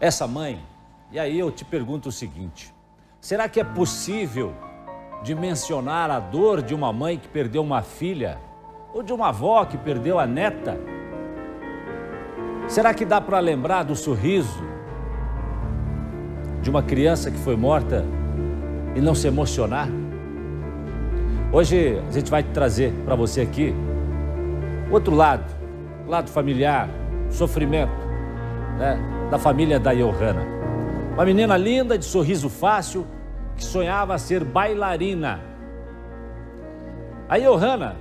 essa mãe, e aí eu te pergunto o seguinte: será que é possível dimensionar a dor de uma mãe que perdeu uma filha ou de uma avó que perdeu a neta? Será que dá para lembrar do sorriso de uma criança que foi morta e não se emocionar? Hoje a gente vai trazer para você aqui outro lado, lado familiar, sofrimento, né, da família da Johanna. Uma menina linda, de sorriso fácil, que sonhava ser bailarina. A Johanna,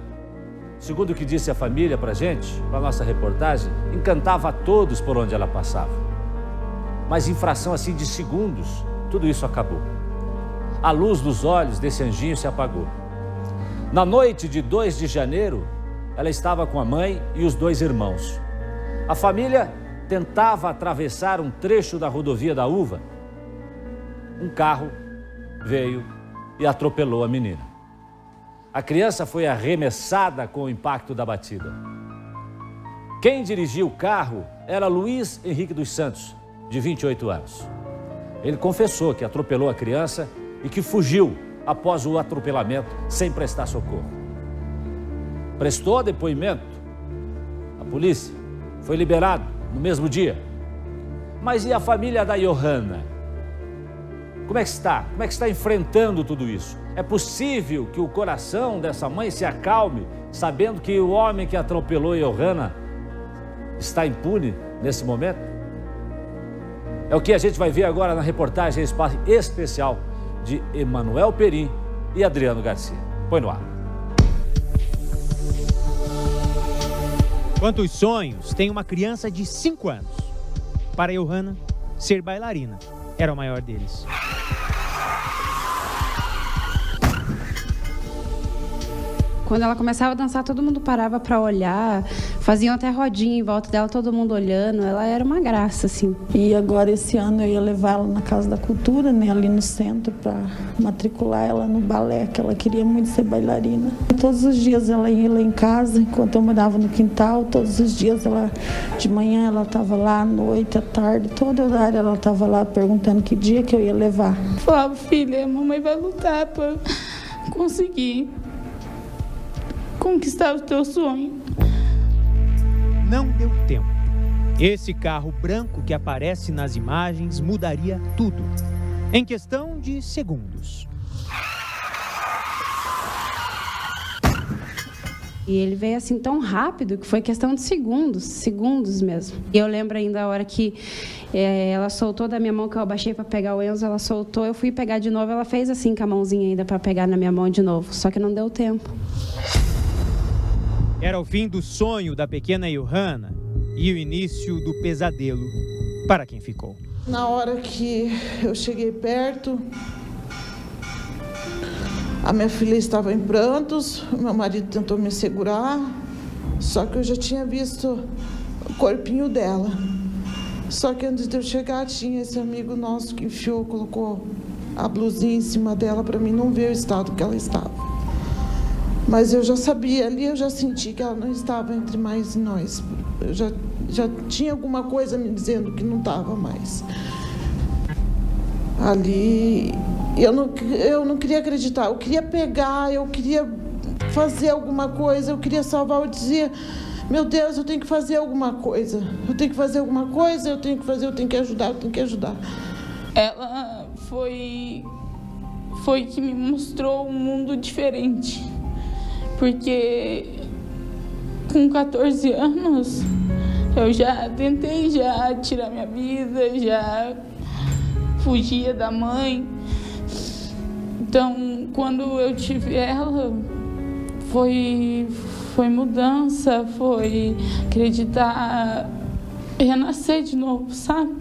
segundo o que disse a família pra gente, pra nossa reportagem, encantava a todos por onde ela passava. Mas em fração assim de segundos, tudo isso acabou. A luz dos olhos desse anjinho se apagou. Na noite de 2 de janeiro, ela estava com a mãe e os 2 irmãos. A família tentava atravessar um trecho da rodovia da Uva. Um carro veio e atropelou a menina. A criança foi arremessada com o impacto da batida. Quem dirigia o carro era Luiz Henrique dos Santos, de 28 anos. Ele confessou que atropelou a criança e que fugiu após o atropelamento sem prestar socorro. Prestou depoimento. A polícia foi liberado no mesmo dia. Mas e a família da Johanna? Como é que está? Como é que está enfrentando tudo isso? É possível que o coração dessa mãe se acalme, sabendo que o homem que atropelou Johanna está impune nesse momento? É o que a gente vai ver agora na reportagem especial de Emanuel Perim e Adriano Garcia. Põe no ar. Quantos sonhos tem uma criança de 5 anos? Para Johanna, ser bailarina era o maior deles. Quando ela começava a dançar, todo mundo parava para olhar, faziam até rodinha em volta dela, todo mundo olhando. Ela era uma graça, assim. E agora, esse ano, eu ia levar ela na Casa da Cultura, né, ali no centro, para matricular ela no balé, que ela queria muito ser bailarina. E todos os dias ela ia lá em casa, enquanto eu morava no quintal, todos os dias ela, de manhã ela estava lá, à noite, à tarde, todo horário ela estava lá perguntando que dia que eu ia levar. Falava, filha, a mamãe vai lutar para conseguir conquistar o teu sonho. Não deu tempo. Esse carro branco que aparece nas imagens mudaria tudo, em questão de segundos. E ele veio assim tão rápido que foi questão de segundos mesmo. E eu lembro ainda a hora que ela soltou da minha mão, que eu abaixei para pegar o Enzo, ela soltou, eu fui pegar de novo, ela fez assim com a mãozinha ainda para pegar na minha mão de novo, só que não deu tempo. Era o fim do sonho da pequena Johanna e o início do pesadelo para quem ficou. Na hora que eu cheguei perto, a minha filha estava em prantos, o meu marido tentou me segurar, só que eu já tinha visto o corpinho dela. Só que antes de eu chegar, tinha esse amigo nosso que enfiou, colocou a blusinha em cima dela para mim não ver o estado que ela estava. Mas eu já sabia, ali eu já senti que ela não estava entre mais nós. Eu já tinha alguma coisa me dizendo que não estava mais. Ali, eu não queria acreditar, eu queria pegar, eu queria fazer alguma coisa, eu queria salvar, eu dizia, meu Deus, eu tenho que fazer alguma coisa, eu tenho que fazer alguma coisa, eu tenho que ajudar. Ela foi que me mostrou um mundo diferente. Porque com 14 anos eu já tentei tirar minha vida, já fugia da mãe. Então, quando eu tive ela, foi mudança, foi acreditar, renascer de novo, sabe?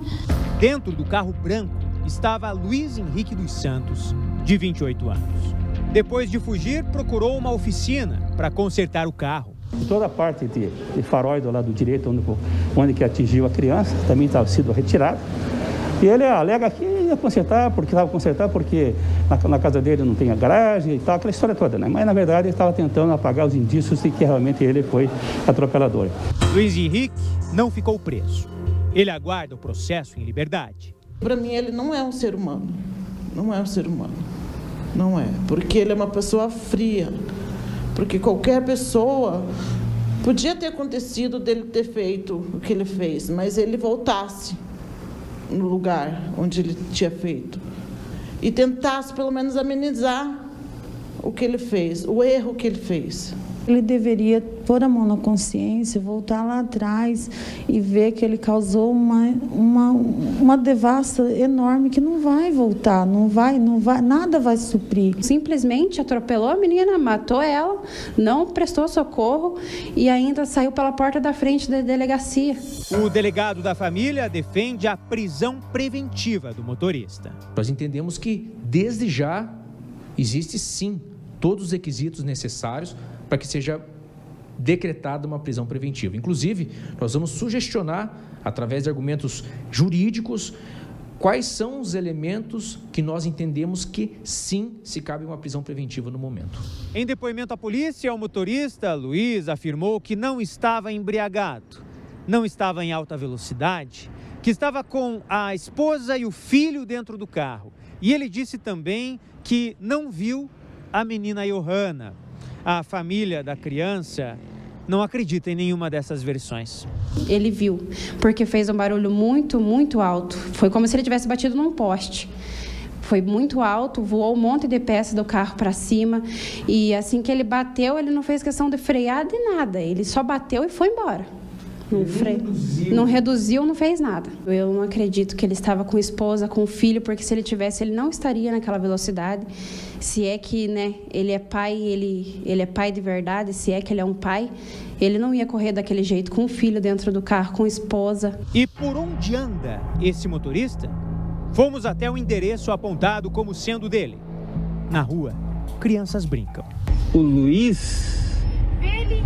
Dentro do carro branco estava Luiz Henrique dos Santos, de 28 anos. Depois de fugir, procurou uma oficina para consertar o carro. Toda a parte de faróis do lado direito, onde que atingiu a criança, também estava sido retirada. E ele alega que ia consertar, porque na casa dele não tem a garagem e tal, aquela história toda, né? Mas, na verdade, ele estava tentando apagar os indícios de que realmente ele foi atropelador. Luiz Henrique não ficou preso. Ele aguarda o processo em liberdade. Para mim, ele não é um ser humano. Não é um ser humano. Não é. Porque ele é uma pessoa fria. Porque qualquer pessoa... Podia ter acontecido dele ter feito o que ele fez, mas ele voltasse no lugar onde ele tinha feito e tentasse, pelo menos, amenizar o que ele fez, o erro que ele fez. Ele deveria pôr a mão na consciência, voltar lá atrás e ver que ele causou uma devassa enorme que não vai voltar, não vai, nada vai suprir. Simplesmente atropelou a menina, matou ela, não prestou socorro e ainda saiu pela porta da frente da delegacia. O delegado da família defende a prisão preventiva do motorista. Nós entendemos que, desde já, existe sim todos os requisitos necessários para que seja decretada uma prisão preventiva. Inclusive, nós vamos sugestionar, através de argumentos jurídicos, quais são os elementos que nós entendemos que sim se cabe uma prisão preventiva no momento. Em depoimento à polícia, o motorista, Luiz, afirmou que não estava embriagado, não estava em alta velocidade, que estava com a esposa e o filho dentro do carro. E ele disse também que não viu a menina Johanna. A família da criança não acredita em nenhuma dessas versões. Ele viu, porque fez um barulho muito, muito alto. Foi como se ele tivesse batido num poste. Foi muito alto, voou um monte de peças do carro para cima. E assim que ele bateu, ele não fez questão de frear de nada. Ele só bateu e foi embora. Não reduziu, não fez nada. Eu não acredito que ele estava com esposa, com filho, porque se ele tivesse, ele não estaria naquela velocidade. Se é que, né, ele é pai, ele é pai de verdade, se é que ele é um pai, ele não ia correr daquele jeito com o filho dentro do carro, com esposa. E por onde anda esse motorista? Fomos até o endereço apontado como sendo dele. Na rua, crianças brincam. O Luiz... Ele...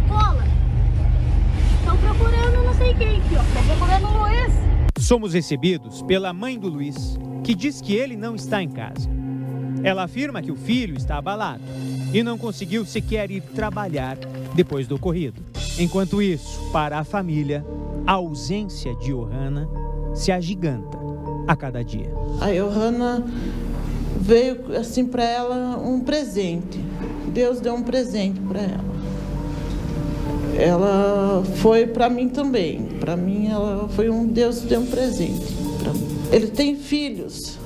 Cola. Estão procurando não sei quem aqui, ó. Estão procurando o Luiz. Somos recebidos pela mãe do Luiz, que diz que ele não está em casa. Ela afirma que o filho está abalado e não conseguiu sequer ir trabalhar depois do ocorrido. Enquanto isso, para a família, a ausência de Johanna se agiganta a cada dia. A Johanna veio assim para ela um presente. Deus deu um presente para ela. Ela foi para mim também. Para mim, ela foi Deus deu um presente para mim. Ele tem filhos.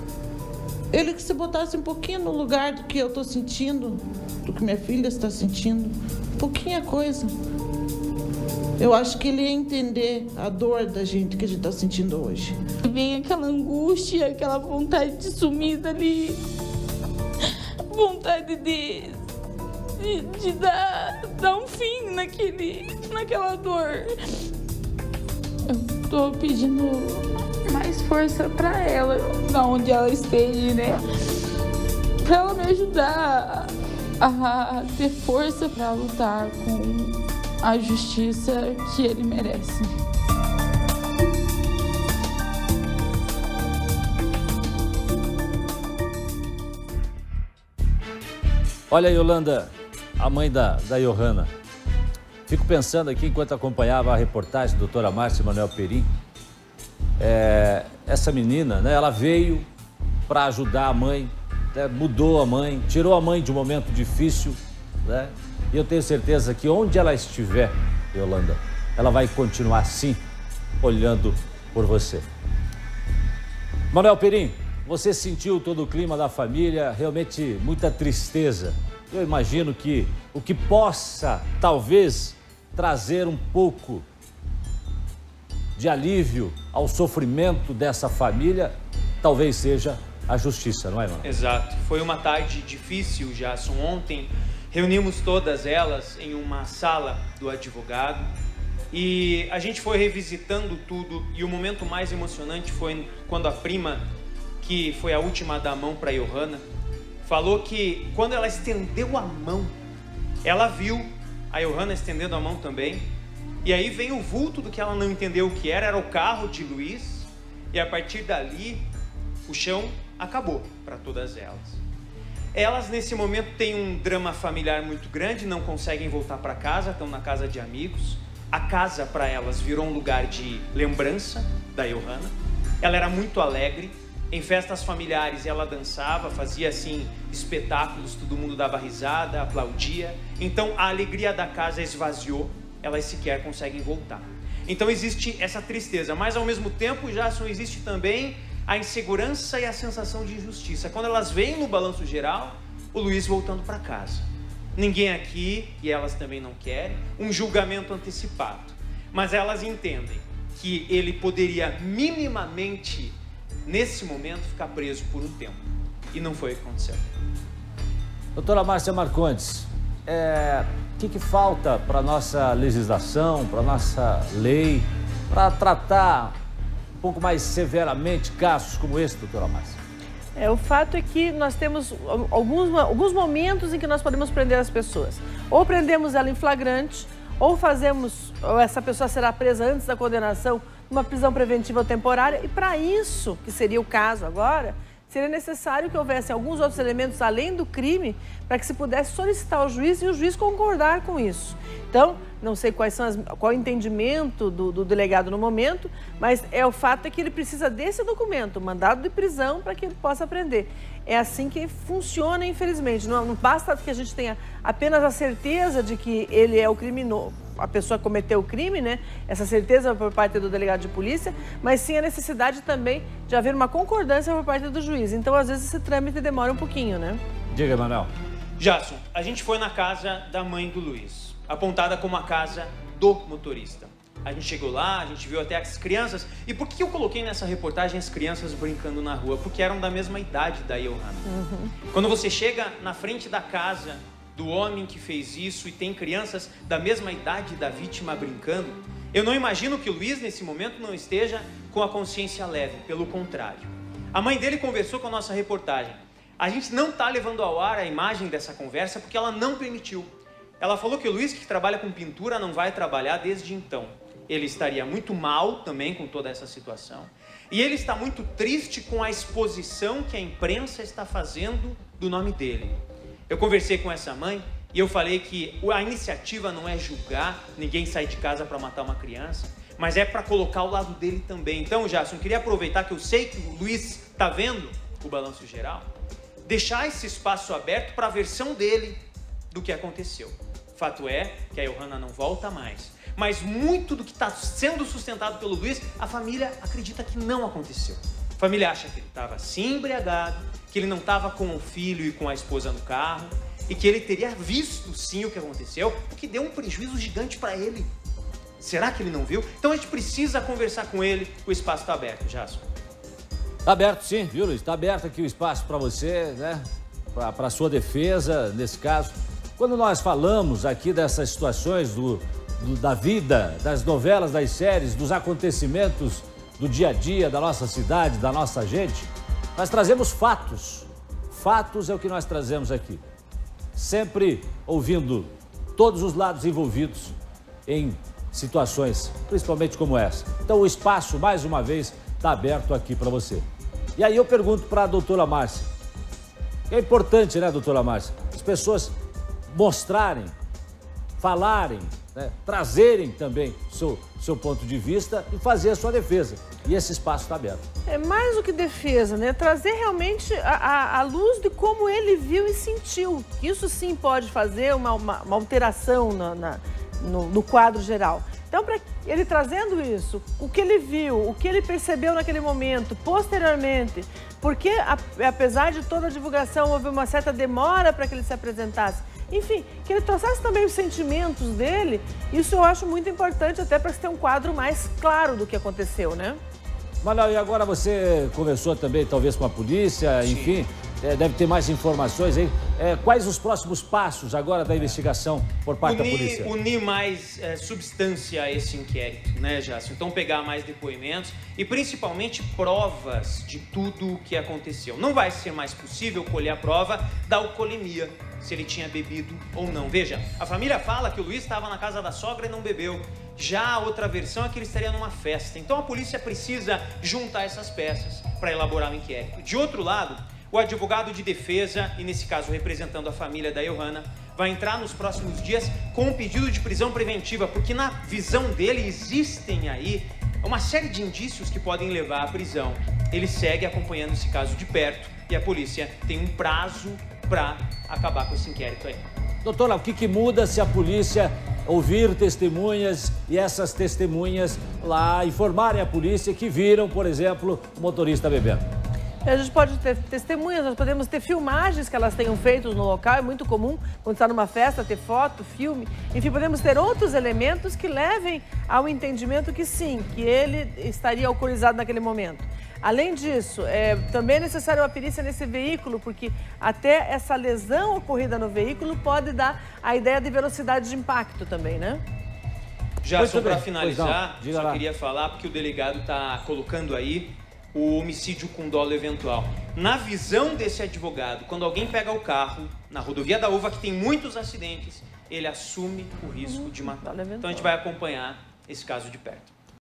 Ele que se botasse um pouquinho no lugar do que eu estou sentindo, do que minha filha está sentindo, pouquinha coisa. Eu acho que ele ia entender a dor da gente que a gente está sentindo hoje. Vem aquela angústia, aquela vontade de sumir dali, vontade de dar um fim naquela dor. Eu tô pedindo mais força pra ela, na onde ela esteja, né? Pra ela me ajudar a ter força pra lutar com a justiça que ele merece. Olha, Yolanda, a mãe da Johanna. Fico pensando aqui, enquanto acompanhava a reportagem da doutora Márcia Manuel Perim, essa menina, né, ela veio para ajudar a mãe, né, mudou a mãe, tirou a mãe de um momento difícil, né? E eu tenho certeza que onde ela estiver, Yolanda, ela vai continuar sim, olhando por você. Manuel Perim, você sentiu todo o clima da família, realmente muita tristeza. Eu imagino que o que possa, talvez, trazer um pouco de alívio ao sofrimento dessa família, talvez seja a justiça, não é, Manuel? Exato. Foi uma tarde difícil, Jasson. Ontem reunimos todas elas em uma sala do advogado e a gente foi revisitando tudo, e o momento mais emocionante foi quando a prima, que foi a última a dar a mão para Johanna, falou que quando ela estendeu a mão, ela viu a Johanna estendendo a mão também, e aí vem o vulto do que ela não entendeu o que era o carro de Luiz, E a partir dali, o chão acabou para todas elas. Elas, nesse momento, têm um drama familiar muito grande, não conseguem voltar para casa, estão na casa de amigos. A casa, para elas, virou um lugar de lembrança da Johanna. Ela era muito alegre. Em festas familiares, ela dançava, fazia, assim, espetáculos, todo mundo dava risada, aplaudia. Então, a alegria da casa esvaziou, elas sequer conseguem voltar. Então, existe essa tristeza, mas, ao mesmo tempo, já existe também a insegurança e a sensação de injustiça. Quando elas veem no balanço geral, o Luiz voltando para casa. Ninguém aqui, e elas também não querem, um julgamento antecipado. Mas elas entendem que ele poderia minimamente, nesse momento, ficar preso por um tempo. E não foi o que aconteceu. Doutora Márcia Marcondes, o que falta para a nossa legislação, para a nossa lei, para tratar um pouco mais severamente casos como esse, doutora Márcia? O fato é que nós temos alguns momentos em que nós podemos prender as pessoas. Ou prendemos ela em flagrante, ou essa pessoa será presa antes da condenação, numa prisão preventiva ou temporária. E para isso, que seria o caso agora, seria necessário que houvesse alguns outros elementos além do crime para que se pudesse solicitar ao juiz e o juiz concordar com isso. Então, não sei qual é o entendimento do delegado no momento, mas o fato é que ele precisa desse documento, mandado de prisão, para que ele possa prender. É assim que funciona, infelizmente. Não basta que a gente tenha apenas a certeza de que ele é o criminoso, a pessoa cometeu o crime, né? Essa certeza por parte do delegado de polícia, mas sim a necessidade também de haver uma concordância por parte do juiz. Então, às vezes, esse trâmite demora um pouquinho, né? Diga, Manuel. Jasson, a gente foi na casa da mãe do Luiz, apontada como a casa do motorista. A gente chegou lá, a gente viu até as crianças. E por que eu coloquei nessa reportagem as crianças brincando na rua? Porque eram da mesma idade da Johanna. Quando você chega na frente da casa do homem que fez isso e tem crianças da mesma idade da vítima brincando, eu não imagino que o Luiz, nesse momento, não esteja com a consciência leve, pelo contrário. A mãe dele conversou com a nossa reportagem. A gente não está levando ao ar a imagem dessa conversa porque ela não permitiu. Ela falou que o Luiz, que trabalha com pintura, não vai trabalhar desde então. Ele estaria muito mal também com toda essa situação. E ele está muito triste com a exposição que a imprensa está fazendo do nome dele. Eu conversei com essa mãe e eu falei que a iniciativa não é julgar, ninguém sai de casa para matar uma criança, mas é para colocar o lado dele também. Então, Jasson, eu queria aproveitar que eu sei que o Luiz está vendo o balanço geral, deixar esse espaço aberto para a versão dele do que aconteceu. Fato é que a Johanna não volta mais. Mas muito do que está sendo sustentado pelo Luiz, a família acredita que não aconteceu. A família acha que ele estava sim embriagado, que ele não estava com o filho e com a esposa no carro, e que ele teria visto sim o que aconteceu, o que deu um prejuízo gigante para ele. Será que ele não viu? Então a gente precisa conversar com ele, o espaço está aberto, Jasson. Está aberto sim, viu, Luiz? Está aberto aqui o espaço para você, né? Para a sua defesa, nesse caso. Quando nós falamos aqui dessas situações da vida, das novelas, das séries, dos acontecimentos do dia a dia, da nossa cidade, da nossa gente, nós trazemos fatos. Fatos é o que nós trazemos aqui. Sempre ouvindo todos os lados envolvidos em situações, principalmente como essa. Então o espaço, mais uma vez, está aberto aqui para você. E aí eu pergunto para a doutora Márcia. É importante, né, doutora Márcia? As pessoas mostrarem, falarem, né, trazerem também seu ponto de vista e fazer a sua defesa. E esse espaço está aberto. É mais do que defesa, né? Trazer realmente a luz de como ele viu e sentiu. Isso sim pode fazer uma alteração no quadro geral. Então, para ele trazendo isso, o que ele viu, o que ele percebeu naquele momento, posteriormente, porque apesar de toda a divulgação, houve uma certa demora para que ele se apresentasse. Enfim, que ele trouxesse também os sentimentos dele, isso eu acho muito importante até para se ter um quadro mais claro do que aconteceu, né? Manuel, e agora você conversou também talvez com a polícia, sim. Enfim, deve ter mais informações aí. Quais os próximos passos agora da investigação por parte da polícia? Unir mais substância a esse inquérito, né, Jasson? Então pegar mais depoimentos e principalmente provas de tudo o que aconteceu. Não vai ser mais possível colher a prova da alcoolemia, se ele tinha bebido ou não. Veja, a família fala que o Luiz estava na casa da sogra e não bebeu. Já a outra versão é que ele estaria numa festa. Então a polícia precisa juntar essas peças para elaborar o inquérito. De outro lado, o advogado de defesa, e nesse caso representando a família da Johanna, vai entrar nos próximos dias com um pedido de prisão preventiva, porque na visão dele existem aí uma série de indícios que podem levar à prisão. Ele segue acompanhando esse caso de perto e a polícia tem um prazo para acabar com esse inquérito aí. Doutora, o que muda se a polícia ouvir testemunhas e essas testemunhas lá informarem a polícia que viram, por exemplo, o motorista bebendo? A gente pode ter testemunhas, nós podemos ter filmagens que elas tenham feito no local, é muito comum quando está numa festa ter foto, filme, enfim, podemos ter outros elementos que levem ao entendimento que sim, que ele estaria alcoolizado naquele momento. Além disso, também é necessário uma perícia nesse veículo, porque até essa lesão ocorrida no veículo pode dar a ideia de velocidade de impacto também, né? Já só para finalizar, só queria falar, porque o delegado está colocando aí o homicídio com dolo eventual. Na visão desse advogado, quando alguém pega o carro na rodovia da Uva, que tem muitos acidentes, ele assume o risco de matar. Então a gente vai acompanhar esse caso de perto.